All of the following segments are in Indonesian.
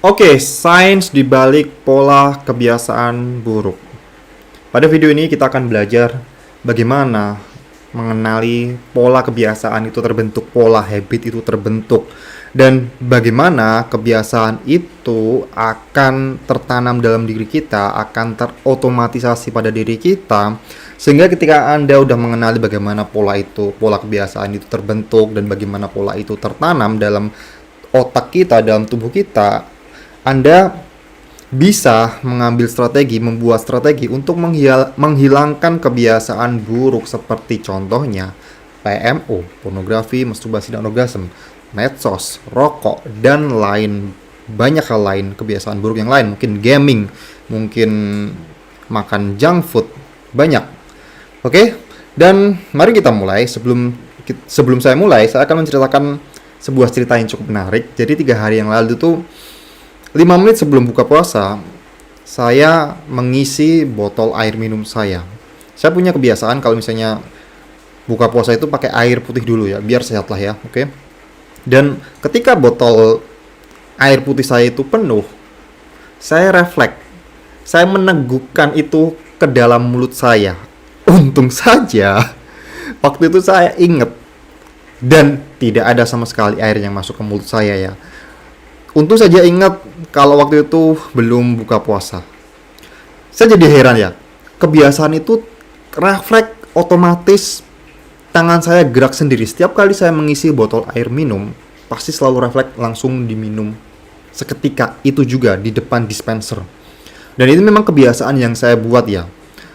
Oke, sains dibalik pola kebiasaan buruk. Pada video ini kita akan belajar bagaimana mengenali pola kebiasaan itu terbentuk, pola habit itu terbentuk, dan bagaimana kebiasaan itu akan tertanam dalam diri kita, akan terotomatisasi pada diri kita, sehingga ketika Anda udah mengenali bagaimana pola itu, pola kebiasaan itu terbentuk, dan bagaimana pola itu tertanam dalam otak kita, dalam tubuh kita, Anda bisa mengambil strategi, membuat strategi untuk menghilangkan kebiasaan buruk seperti contohnya PMO, pornografi, masturbasi dan orgasme, medsos, rokok, dan banyak hal lain, kebiasaan buruk yang lain, mungkin gaming, mungkin makan junk food, banyak. Oke, dan mari kita mulai. Sebelum saya mulai, saya akan menceritakan sebuah cerita yang cukup menarik. Jadi 3 hari yang lalu tuh 5 menit sebelum buka puasa, saya mengisi botol air minum saya. Saya punya kebiasaan kalau misalnya buka puasa itu pakai air putih dulu ya, biar sehat lah ya, oke? Dan ketika botol air putih saya itu penuh, saya refleks, saya menegukkan itu ke dalam mulut saya. Untung saja, waktu itu saya ingat, dan tidak ada sama sekali air yang masuk ke mulut saya ya. Untung saja ingat kalau waktu itu belum buka puasa. Saya jadi heran ya, kebiasaan itu refleks otomatis, tangan saya gerak sendiri. Setiap kali saya mengisi botol air minum, pasti selalu refleks langsung diminum seketika itu juga di depan dispenser. Dan itu memang kebiasaan yang saya buat ya.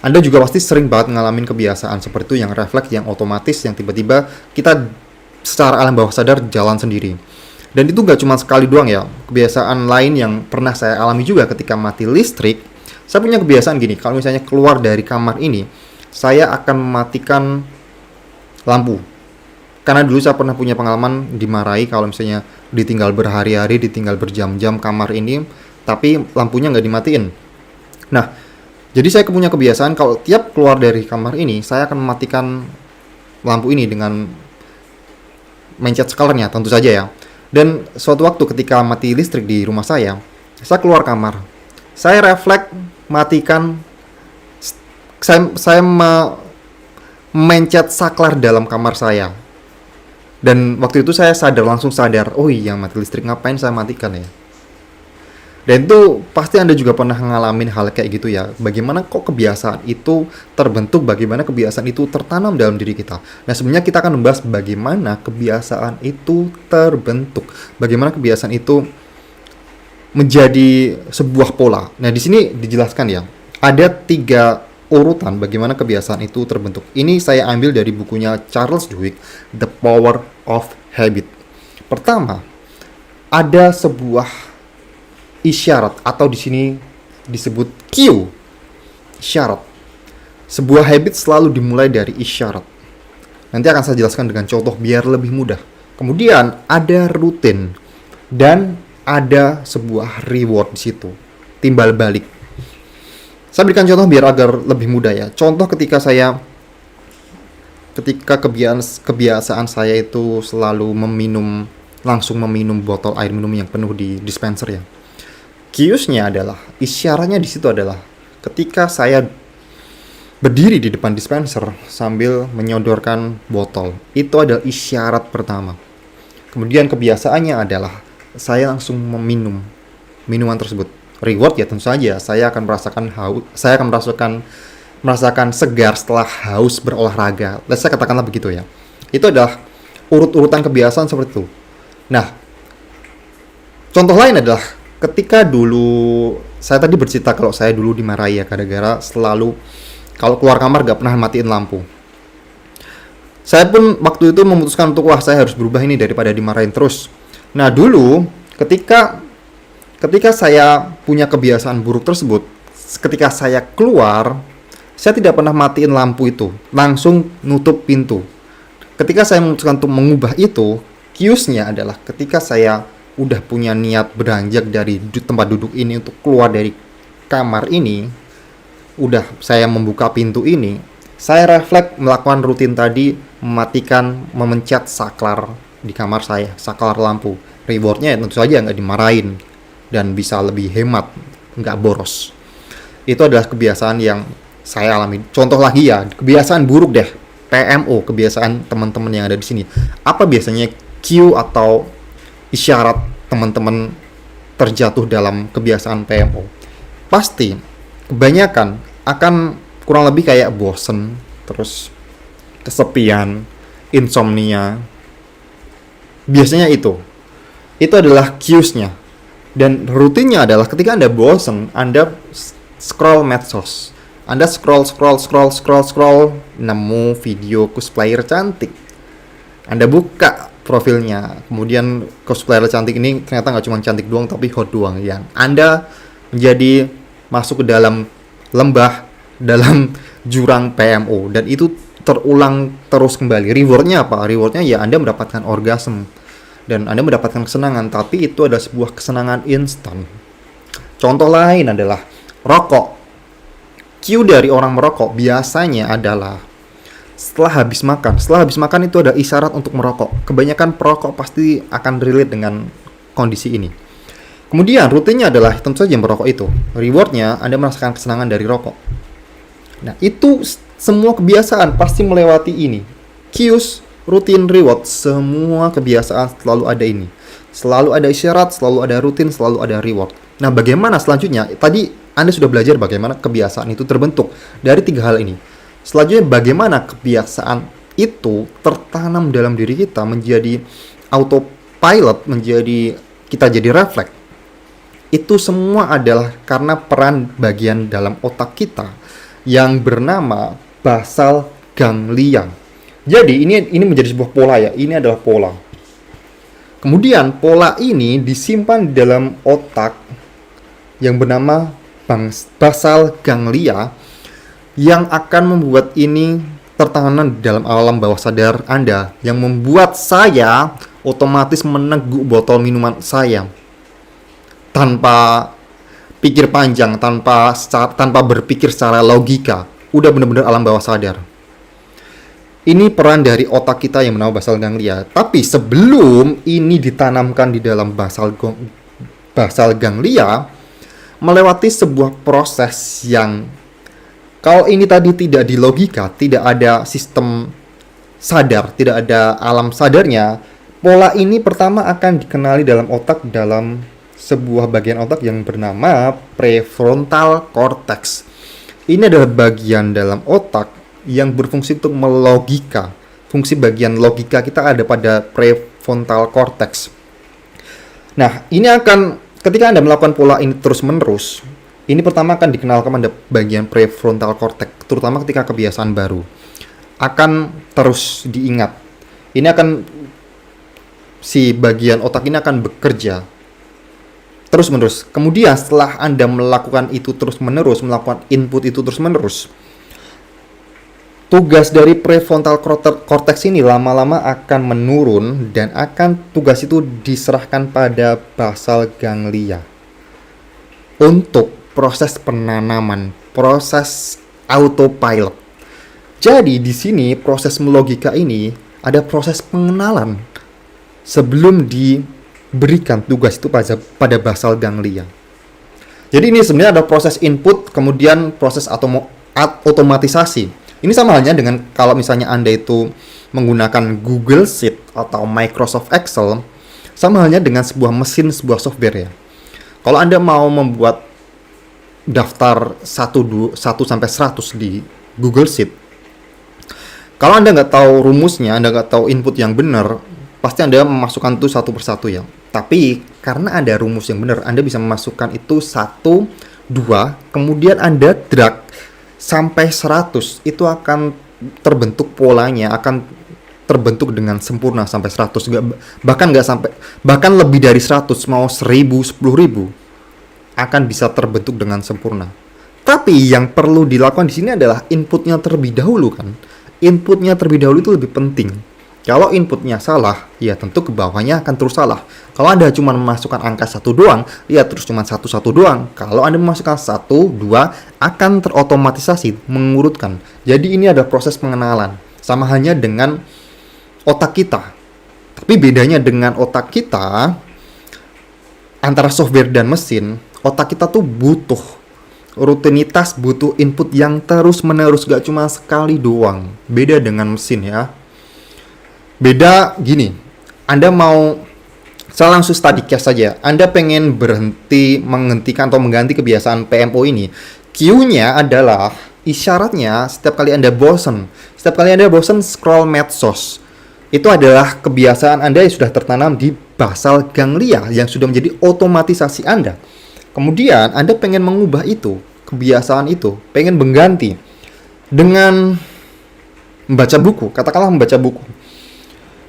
Anda juga pasti sering banget ngalamin kebiasaan seperti itu, yang refleks, yang otomatis, yang tiba-tiba kita secara alam bawah sadar jalan sendiri. Dan itu gak cuma sekali doang ya, kebiasaan lain yang pernah saya alami juga ketika mati listrik. Saya punya kebiasaan gini, kalau misalnya keluar dari kamar ini, saya akan mematikan lampu. Karena dulu saya pernah punya pengalaman dimarahi kalau misalnya ditinggal berhari-hari, ditinggal berjam-jam kamar ini, tapi lampunya gak dimatiin. Nah, jadi saya punya kebiasaan kalau tiap keluar dari kamar ini, saya akan mematikan lampu ini dengan mencet scalernya, tentu saja ya. Dan suatu waktu ketika mati listrik di rumah saya keluar kamar. Saya refleks matikan, saya mencet saklar dalam kamar saya. Dan waktu itu saya langsung sadar, oh iya mati listrik, ngapain saya matikan ya. Dan itu pasti Anda juga pernah ngalamin hal kayak gitu ya. Bagaimana kok kebiasaan itu terbentuk, bagaimana kebiasaan itu tertanam dalam diri kita. Nah, sebenarnya kita akan membahas bagaimana kebiasaan itu terbentuk. Bagaimana kebiasaan itu menjadi sebuah pola. Nah, di sini dijelaskan ya. Ada 3 urutan bagaimana kebiasaan itu terbentuk. Ini saya ambil dari bukunya Charles Duhigg, The Power of Habit. Pertama, ada sebuah isyarat, atau di sini disebut cue, isyarat. Sebuah habit selalu dimulai dari isyarat. Nanti akan saya jelaskan dengan contoh biar lebih mudah. Kemudian ada rutin dan ada sebuah reward di situ, timbal balik. Saya berikan contoh biar agar lebih mudah ya. Contoh ketika kebiasaan saya itu selalu langsung meminum botol air minum yang penuh di dispenser ya. Kiusnya adalah, isyaratnya di situ adalah ketika saya berdiri di depan dispenser sambil menyodorkan botol. Itu adalah isyarat pertama. Kemudian kebiasaannya adalah saya langsung meminum minuman tersebut. Reward ya tentu saja, saya akan merasakan segar setelah haus berolahraga. Saya katakanlah begitu ya. Itu adalah urut-urutan kebiasaan seperti itu. Nah, contoh lain adalah ketika dulu saya tadi bercerita kalau saya dulu dimarahi ya gara-gara selalu kalau keluar kamar gak pernah matiin lampu. Saya pun waktu itu memutuskan untuk saya harus berubah ini daripada dimarahin terus. Nah, dulu ketika saya punya kebiasaan buruk tersebut, ketika saya keluar, saya tidak pernah matiin lampu itu, langsung nutup pintu. Ketika saya memutuskan untuk mengubah itu, kiusnya adalah ketika saya udah punya niat beranjak dari tempat duduk ini untuk keluar dari kamar ini, udah saya membuka pintu ini, saya refleks melakukan rutin tadi, memencet saklar di kamar saya, saklar lampu. Rewardnya tentu saja nggak dimarahin, dan bisa lebih hemat, nggak boros. Itu adalah kebiasaan yang saya alami. Contoh lagi ya, kebiasaan buruk deh, PMO, kebiasaan teman-teman yang ada di sini. Apa biasanya cue atau isyarat teman-teman terjatuh dalam kebiasaan PMO? Pasti kebanyakan akan kurang lebih kayak bosen, terus kesepian, insomnia. Biasanya itu adalah cues-nya. Dan rutinnya adalah ketika Anda bosen, Anda scroll medsos. Anda scroll, nemu video cosplayer cantik. Anda buka profilnya, kemudian cosplayer cantik ini ternyata nggak cuma cantik doang, tapi hot doang. Yang Anda menjadi masuk ke dalam lembah, dalam jurang PMO. Dan itu terulang terus kembali. Rewardnya apa? Rewardnya ya Anda mendapatkan orgasme. Dan Anda mendapatkan kesenangan, tapi itu adalah sebuah kesenangan instan. Contoh lain adalah rokok. Cue dari orang merokok biasanya adalah setelah habis makan. Setelah habis makan itu ada isyarat untuk merokok. Kebanyakan perokok pasti akan relate dengan kondisi ini. Kemudian rutinnya adalah tentu saja merokok itu. Rewardnya Anda merasakan kesenangan dari rokok. Nah, itu semua kebiasaan pasti melewati ini. Cues, rutin, reward, semua kebiasaan selalu ada ini. Selalu ada isyarat, selalu ada rutin, selalu ada reward. Nah, bagaimana selanjutnya? Tadi Anda sudah belajar bagaimana kebiasaan itu terbentuk dari 3 hal ini. Selanjutnya, bagaimana kebiasaan itu tertanam dalam diri kita menjadi autopilot, menjadi kita jadi refleks. Itu semua adalah karena peran bagian dalam otak kita yang bernama basal ganglia. Jadi ini menjadi sebuah pola ya. Ini adalah pola. Kemudian pola ini disimpan di dalam otak yang bernama basal ganglia yang akan membuat ini tertanam di dalam alam bawah sadar Anda, yang membuat saya otomatis meneguk botol minuman saya tanpa pikir panjang, tanpa berpikir secara logika. Udah benar-benar alam bawah sadar. Ini peran dari otak kita yang bernama basal ganglia. Tapi sebelum ini ditanamkan di dalam basal ganglia, melewati sebuah proses yang kalau ini tadi tidak di logika, tidak ada sistem sadar, tidak ada alam sadarnya, pola ini pertama akan dikenali dalam otak, dalam sebuah bagian otak yang bernama prefrontal cortex. Ini adalah bagian dalam otak yang berfungsi untuk melogika. Fungsi bagian logika kita ada pada prefrontal cortex. Nah, ini akan ketika Anda melakukan pola ini terus-menerus, ini pertama akan dikenalkan pada bagian prefrontal cortex, terutama ketika kebiasaan baru. Akan terus diingat. Ini akan si bagian otak ini akan bekerja terus-menerus. Kemudian setelah Anda melakukan itu terus-menerus, melakukan input itu terus-menerus, tugas dari prefrontal cortex ini lama-lama akan menurun dan tugas itu diserahkan pada basal ganglia untuk proses penanaman, proses autopilot. Jadi di sini proses melogika ini ada proses pengenalan sebelum diberikan tugas itu pada basal ganglia. Jadi ini sebenarnya ada proses input, kemudian proses otomatisasi. Ini sama halnya dengan kalau misalnya Anda itu menggunakan Google Sheet atau Microsoft Excel, sama halnya dengan sebuah mesin, sebuah software ya. Kalau Anda mau membuat daftar 1 sampai 100 di Google Sheet, kalau Anda nggak tahu rumusnya, Anda nggak tahu input yang benar, pasti Anda memasukkan itu satu persatu ya. Tapi karena ada rumus yang benar, Anda bisa memasukkan itu 1, 2, kemudian Anda drag sampai 100, itu akan terbentuk polanya, akan terbentuk dengan sempurna sampai 100, bahkan lebih dari 100, mau 1000, 10.000 akan bisa terbentuk dengan sempurna. Tapi yang perlu dilakukan di sini adalah inputnya terlebih dahulu kan. Inputnya terlebih dahulu itu lebih penting. Kalau inputnya salah, ya tentu ke bawahnya akan terus salah. Kalau Anda cuma memasukkan angka 1 doang, ya terus cuma 1 doang. Kalau Anda memasukkan 1, 2, akan terotomatisasi, mengurutkan. Jadi ini ada proses pengenalan. Sama halnya dengan otak kita. Tapi bedanya dengan otak kita, antara software dan mesin, otak kita tuh butuh rutinitas, butuh input yang terus-menerus, gak cuma sekali doang. Beda dengan mesin ya. Beda gini, Anda mau, saya langsung study case saja. Anda pengen menghentikan atau mengganti kebiasaan PMO ini. Cue-nya adalah, isyaratnya setiap kali Anda bosen scroll medsos. Itu adalah kebiasaan Anda yang sudah tertanam di basal ganglia yang sudah menjadi otomatisasi Anda. Kemudian Anda pengen mengubah itu, kebiasaan itu, pengen mengganti dengan membaca buku, katakanlah membaca buku.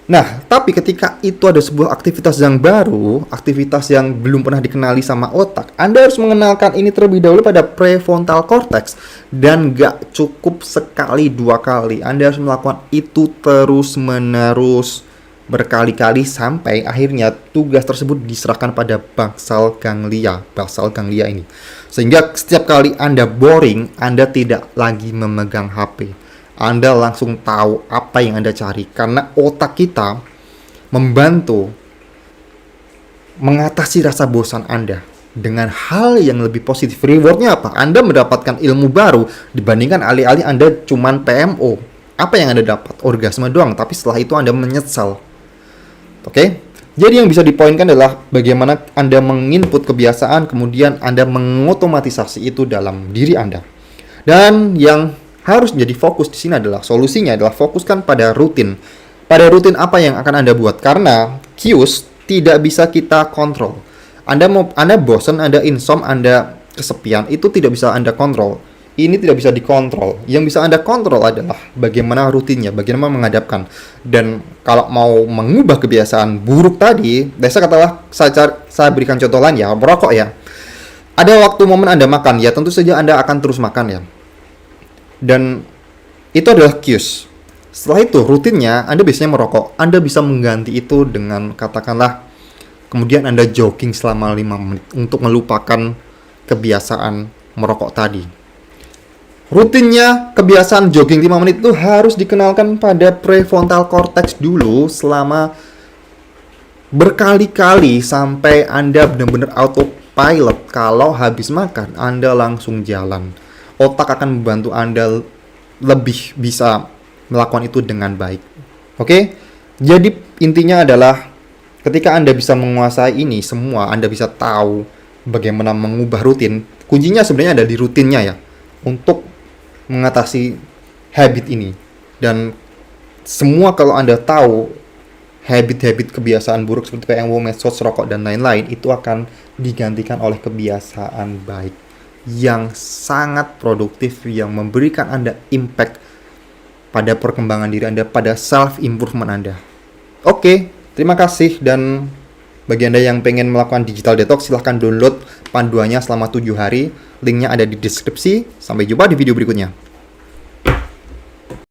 Nah, tapi ketika itu ada sebuah aktivitas yang baru, aktivitas yang belum pernah dikenali sama otak, Anda harus mengenalkan ini terlebih dahulu pada prefrontal cortex. Dan gak cukup sekali, 2 kali. Anda harus melakukan itu terus-menerus berkali-kali sampai akhirnya tugas tersebut diserahkan pada basal ganglia ini. Sehingga setiap kali Anda boring, Anda tidak lagi memegang HP. Anda langsung tahu apa yang Anda cari, karena otak kita membantu mengatasi rasa bosan Anda dengan hal yang lebih positif. Rewardnya apa? Anda mendapatkan ilmu baru dibandingkan alih-alih Anda cuman PMO. Apa yang Anda dapat? Orgasme doang, tapi setelah itu Anda menyesal. Oke? Jadi yang bisa dipoinkan adalah bagaimana Anda menginput kebiasaan, kemudian Anda mengotomatisasi itu dalam diri Anda. Dan yang harus menjadi fokus di sini adalah, solusinya adalah fokuskan pada rutin. Pada rutin apa yang akan Anda buat? Karena cues tidak bisa kita kontrol. Anda bosan, Anda insom, Anda kesepian, itu tidak bisa Anda kontrol. Ini tidak bisa dikontrol. Yang bisa Anda kontrol adalah bagaimana rutinnya, bagaimana menghadapkan. Dan kalau mau mengubah kebiasaan buruk tadi, katakanlah saya berikan contoh lain ya, merokok ya. Ada waktu momen Anda makan, ya tentu saja Anda akan terus makan ya. Dan itu adalah cues. Setelah itu rutinnya Anda biasanya merokok. Anda bisa mengganti itu dengan katakanlah kemudian Anda jogging selama 5 menit untuk melupakan kebiasaan merokok tadi. Rutinnya kebiasaan jogging 5 menit itu harus dikenalkan pada prefrontal cortex dulu selama berkali-kali sampai Anda benar-benar autopilot. Kalau habis makan Anda langsung jalan. Otak akan membantu Anda lebih bisa melakukan itu dengan baik. Oke? Jadi intinya adalah ketika Anda bisa menguasai ini semua, Anda bisa tahu bagaimana mengubah rutin. Kuncinya sebenarnya ada di rutinnya ya, untuk mengatasi habit ini. Dan semua kalau Anda tahu habit-habit kebiasaan buruk seperti PMO, medsos, rokok, dan lain-lain, itu akan digantikan oleh kebiasaan baik yang sangat produktif, yang memberikan Anda impact pada perkembangan diri Anda, pada self-improvement Anda. Oke, terima kasih. Dan bagi Anda yang pengen melakukan digital detox, silahkan download panduannya selama 7 hari. Linknya ada di deskripsi. Sampai jumpa di video berikutnya.